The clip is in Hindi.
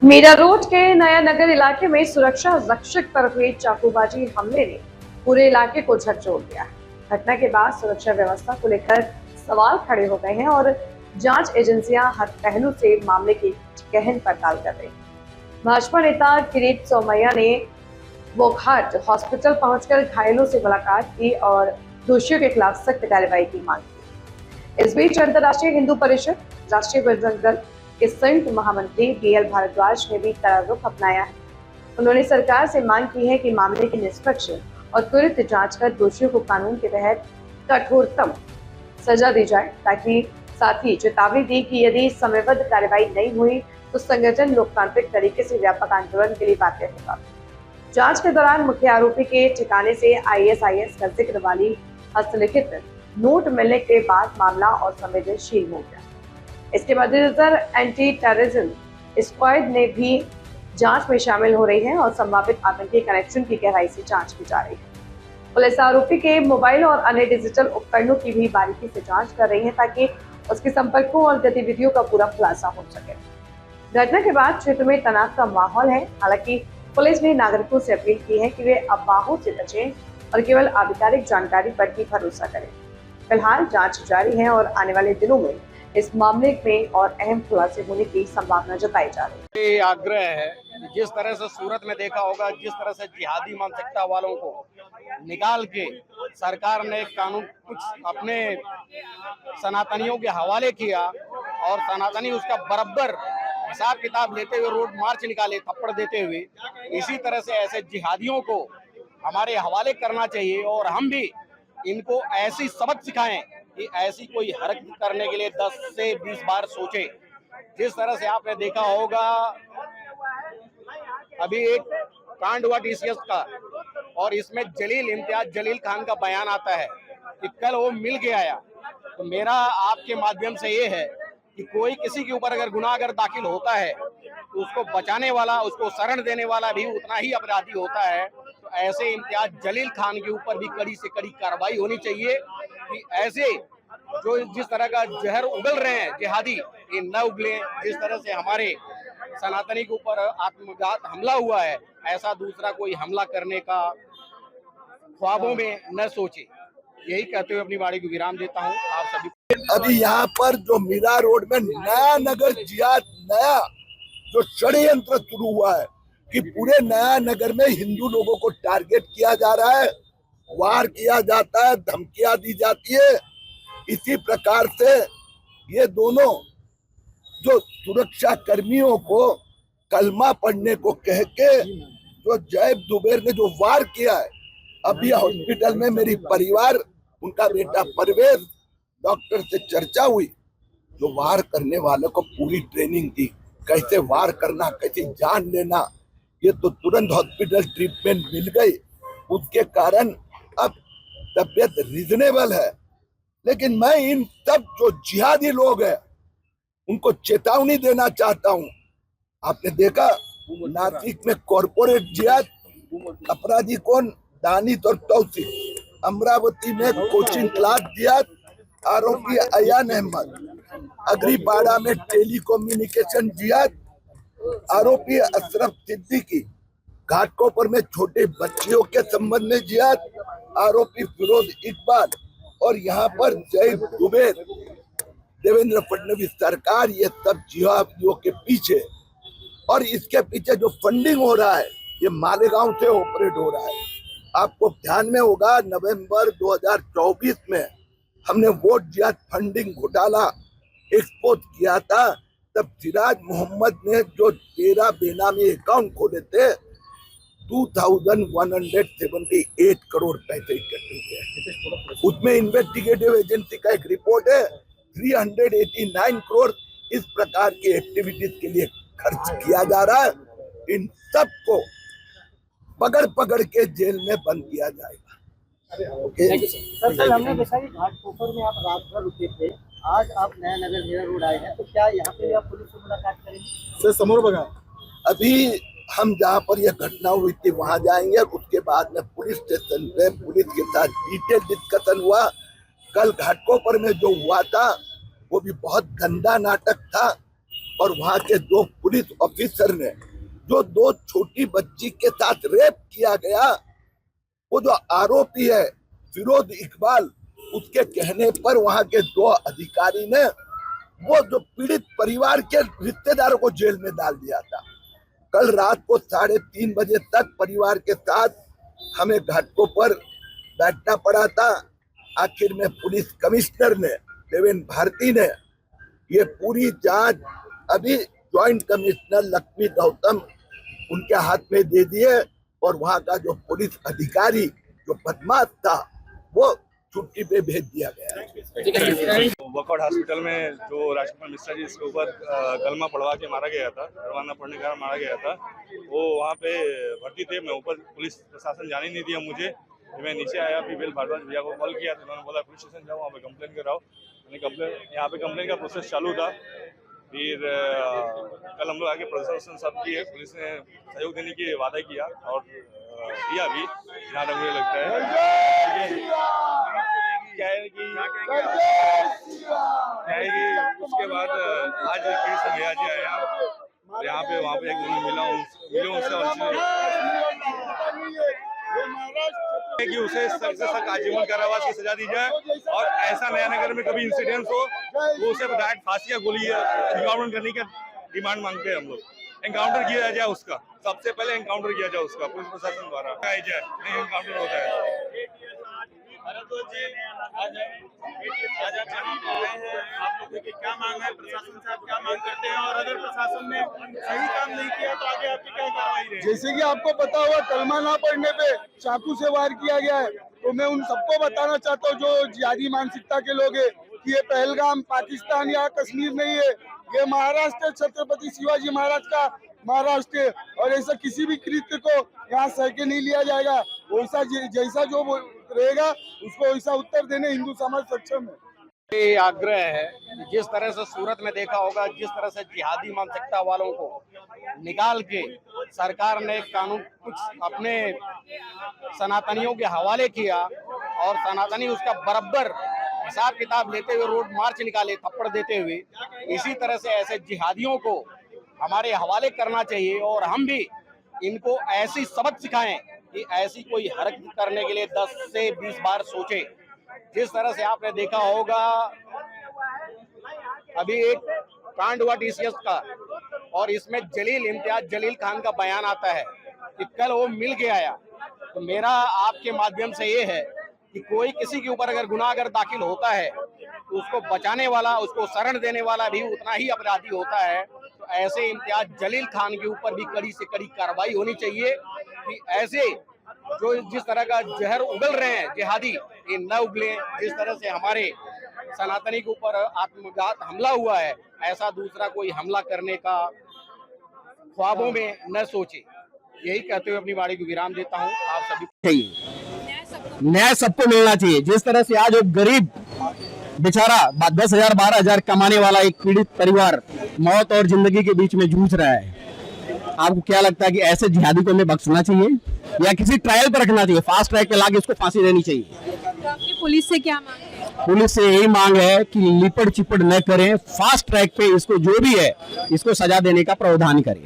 मीरा रोड के नया नगर इलाके में सुरक्षा रक्षक पर हुए चाकूबाजी हमले ने पूरे इलाके को झकझोर दिया है। घटना के बाद सुरक्षा व्यवस्था को लेकर सवाल खड़े हो गए हैं और जांच एजेंसियां हर पहलू से मामले की गहन पड़ताल कर रही हैं। भाजपा नेता किरीट सोमैया ने बोघाट हॉस्पिटल पहुंचकर घायलों से मुलाकात की और दोषियों के खिलाफ सख्त कार्रवाई की मांग की। इस बीच अंतर्राष्ट्रीय हिंदू परिषद, राष्ट्रीय बजरंग दल के संयुक्त महामंत्री BL भारद्वाज ने भी कड़ा रुख अपनाया है। उन्होंने सरकार से मांग की है कि मामले की निष्पक्ष और त्वरित जांच कर दोषियों को कानून के तहत कठोरतम सजा दी जाए, ताकि साथ ही चेतावनी दी कि यदि समयबद्ध कार्रवाई नहीं हुई तो संगठन लोकतांत्रिक तरीके से व्यापक आंदोलन के लिए बाध्य होगा। जांच के दौरान मुख्य आरोपी के ठिकाने से ISIS का जिक्र वाली हस्तलिखित नोट मिलने के बाद मामला और संवेदनशील हो गया। इसके मद्देनजर एंटी टेररिज्म स्क्वाड ने भी जांच में शामिल हो रही है और संभावित आतंकी कनेक्शन की गहराई से जांच की जा रही है। पुलिस आरोपी के मोबाइल और अन्य डिजिटल उपकरणों की भी बारीकी से जांच कर रही है, ताकि उसके संपर्कों और गतिविधियों का पूरा खुलासा हो सके। घटना के बाद क्षेत्र में तनाव का माहौल है। हालांकि पुलिस ने नागरिकों से अपील की है कि वे अफवाहों से बचें और केवल आधिकारिक जानकारी पर ही भरोसा करें। फिलहाल जांच जारी है और आने वाले दिनों में इस मामले में और अहम खुलासे होने की संभावना जताई जा रही है। ये आग्रह है कि जिस तरह से सूरत में देखा होगा, जिस तरह से जिहादी मानसिकता वालों को निकाल के सरकार ने कानून कुछ अपने सनातनियों के हवाले किया और सनातनी उसका बराबर हिसाब किताब लेते हुए रोड मार्च निकाले थप्पड़ देते हुए, इसी तरह से ऐसे जिहादियों को हमारे हवाले करना चाहिए और हम भी इनको ऐसी सबक सिखाएं कि ऐसी कोई हरकत करने के लिए 10 से 20 बार सोचे। जिस तरह से आपने देखा होगा अभी एक कांड हुआ TCS का और इसमें जलील इम्तियाज जलील खान का बयान आता है कि कल वो मिल के आया। तो मेरा आपके माध्यम से ये है कि कोई किसी के ऊपर अगर गुनाह अगर दाखिल होता है तो उसको बचाने वाला, उसको शरण देने वाला भी उतना ही अपराधी होता है। तो ऐसे इम्तियाज जलील खान के ऊपर भी कड़ी से कड़ी कार्रवाई होनी चाहिए कि ऐसे जो जिस तरह का जहर उगल रहे हैं जिहादी, ये न उगले। जिस तरह से हमारे सनातनी के ऊपर आत्मघात हमला हुआ है, ऐसा दूसरा कोई हमला करने का ख्वाबों में न सोचे। यही कहते हुए अपनी वाणी को विराम देता हूँ। आप सभी अभी यहाँ पर जो मीरा रोड में नया नगर जिहाद नया जो षड्यंत्र शुरू हुआ है कि पूरे नया नगर में हिंदू लोगों को टारगेट किया जा रहा है, वार किया जाता है, धमकियां दी जाती है। इसी प्रकार से ये दोनों जो सुरक्षा कर्मियों को कलमा पढ़ने को कह के जो जैब दुबेर ने जो वार किया है, अभी हॉस्पिटल में मेरी परिवार, उनका बेटा परवेज डॉक्टर से चर्चा हुई, जो वार करने वालों को पूरी ट्रेनिंग दी, कैसे वार करना, कैसे जान लेना। ये तो तुरंत हॉस्पिटल ट्रीटमेंट मिल गई, उसके कारण अब तबियत रीजनेबल है। लेकिन मैं इन सब जो जिहादी लोग हैं उनको चेतावनी देना चाहता हूँ। आपने देखा नासिक में कॉर्पोरेट जिहाद अपराधी कौन, दानिश और तौसीफ, अमरावती में कोचिंग क्लास जिहाद आरोपी अयान अहमद, अग्रीबाड़ा में टेलीकम्युनिकेशन जिहाद आरोपी अशरफ सिद्दीकी, घाटकोपर में छोटे बच्चियों के संबंध में जिहाद आरोपी फिरोज इकबाल, और यहाँ पर जय दुबेर, देवेंद्र फडणवीस सरकार, ये सब जिहादियों के पीछे। और इसके पीछे जो फंडिंग हो रहा है ये मालेगांव से ऑपरेट हो रहा है। आपको ध्यान में होगा नवंबर 2024 में हमने वोट जिहाद फंडिंग घोटाला एक्सपोज किया था। तब सिराज मोहम्मद ने जो 13 बेनामी अकाउंट खोले थे, 2178 करोड़ पैसे इकट्ठे हुए। उसमें इन्वेस्टिगेटिव एजेंसी का एक रिपोर्ट है 389 करोड़ इस प्रकार की एक्टिविटीज के लिए खर्च किया जा रहा है। इन सब को पकड़ पकड़ के जेल में बंद किया जाएगा। ओके सर, हमने देखा कि घाटकोपर में आप रात भर रुके थे, आज आप नया नगर मीरा रोड आए हैं, तो क्या यहाँ पे आप पुलिस से मुलाकात करेंगे? सर समोर बघा, अभी हम जहाँ पर यह घटना हुई थी वहां जाएंगे और उसके बाद में पुलिस स्टेशन पे पुलिस के साथ डिटेल डिस्कशन हुआ। कल घाटकोपर में जो हुआ था वो भी बहुत गंदा नाटक था। और वहां के 2 पुलिस ऑफिसर ने जो 2 छोटी बच्ची के साथ रेप किया गया, वो जो आरोपी है फिरोज इकबाल, उसके कहने पर वहां के 2 अधिकारी ने वो जो पीड़ित परिवार के रिश्तेदारों को जेल में डाल दिया था। कल रात को 3:30 बजे तक परिवार के साथ हमें घाटों पर बैठना पड़ा था। आखिर में पुलिस कमिश्नर ने, देवेंद्र भारती ने, ये पूरी जांच अभी ज्वाइंट कमिश्नर लक्ष्मी गौतम उनके हाथ में दे दिए और वहां का जो पुलिस अधिकारी जो बदमाश था वो छुट्टी पे भेज दिया गया। वर्कआउट हॉस्पिटल में जो राजकुमार मिश्रा जी इसके ऊपर कलमा पढ़वा के मारा गया था, परवाना पढ़ने के कारण मारा गया था, वो वहाँ पे भर्ती थे। मैं ऊपर, पुलिस प्रशासन जाने नहीं दिया मुझे। मैं नीचे आया, फिर बेल भारद्वाज भैया को कॉल किया तो उन्होंने बोला पुलिस स्टेशन जाओ, वहाँ पे कंप्लेन कराओ। मैंने कंप्लेन, यहाँ पे कंप्लेन का प्रोसेस चालू था। फिर कल हम लोग आके प्रशासन सब किए, पुलिस ने सहयोग देने की वादा किया और दिया भी, जहाँ तक मुझे लगता है। क्या है कि उसके बाद आज फिर से भैया जी आया यहाँ पे, वहाँ पे एक मिले उनसे और कि उसे सख्त से सख्त आजीवन कारावास की सजा दी जाए और ऐसा नया नगर में कभी इंसिडेंट हो तो उसे डायरेक्ट फांसी या गोली एनकाउंटर करने की डिमांड मांगते हैं हम लोग। एनकाउंटर किया जाए उसका, सबसे पहले एनकाउंटर किया जाए उसका पुलिस प्रशासन द्वारा, नहीं एनकाउंटर होता है। आज आप यहाँ पे आए हैं, आप लोगों की क्या मांग है, प्रशासन से आप क्या मांग करते हैं और अगर प्रशासन ने सही काम नहीं किया तो आगे आपकी क्या कार्रवाई रहेगी? जैसे कि आपको पता हुआ कलमा ना पढ़ने पे चाकू से वार किया गया है, तो मैं उन सबको बताना चाहता हूँ जो जिहादी मानसिकता के लोग हैं कि ये पहलगाम पाकिस्तान या कश्मीर नहीं है, ये महाराष्ट्र, छत्रपति शिवाजी महाराज का महाराष्ट्र है और ऐसा किसी भी कृत्य को यहाँ सह के नहीं लिया जाएगा। वैसा जैसा जो रहेगा उसको वैसा उत्तर देने हिंदू समाज सक्षम है। ये आग्रह है, जिस तरह से सूरत में देखा होगा, जिस तरह से जिहादी मानसिकता वालों को निकाल के सरकार ने कानून कुछ अपने सनातनियों के हवाले किया और सनातनी उसका बराबर हिसाब किताब लेते हुए रोड मार्च निकाले थप्पड़ देते हुए, इसी तरह से ऐसे जिहादियों को हमारे हवाले करना चाहिए और हम भी इनको ऐसी सबक सिखाएं कि ऐसी कोई हरकत करने के लिए 10 से 20 बार सोचे। जिस तरह से आपने देखा होगा अभी एक कांड हुआ TCS का और इसमें इम्तियाज जलील खान का बयान आता है कि कल वो मिल के आया। तो मेरा आपके माध्यम से ये है कि कोई किसी के ऊपर अगर गुनाह अगर दाखिल होता है तो उसको बचाने वाला, उसको शरण देने वाला भी उतना ही अपराधी होता है। तो ऐसे इम्तियाज जलील खान के ऊपर भी कड़ी से कड़ी कार्रवाई होनी चाहिए कि ऐसे जो जिस तरह का जहर उगल रहे हैं जिहादी, ये न उगले। जिस तरह से हमारे सनातनी के ऊपर आत्मघात हमला हुआ है, ऐसा दूसरा कोई हमला करने का ख्वाबों में न सोचे। यही कहते हुए अपनी वाणी को विराम देता हूँ। आप सभी चाहिए, न्याय सबको मिलना चाहिए। जिस तरह से आज एक गरीब बेचारा 10,000 12,000 कमाने वाला एक पीड़ित परिवार मौत और जिंदगी के बीच में जूझ रहा है, आपको क्या लगता है कि ऐसे जिहादी को हमें बख्शना चाहिए या किसी ट्रायल पर रखना चाहिए, फास्ट ट्रैक पे लाके उसको फांसी देनी चाहिए? तो आपकी पुलिस से क्या मांग है? पुलिस से यही मांग है कि लिपट चिपट न करें, फास्ट ट्रैक पे इसको जो भी है इसको सजा देने का प्रावधान करें।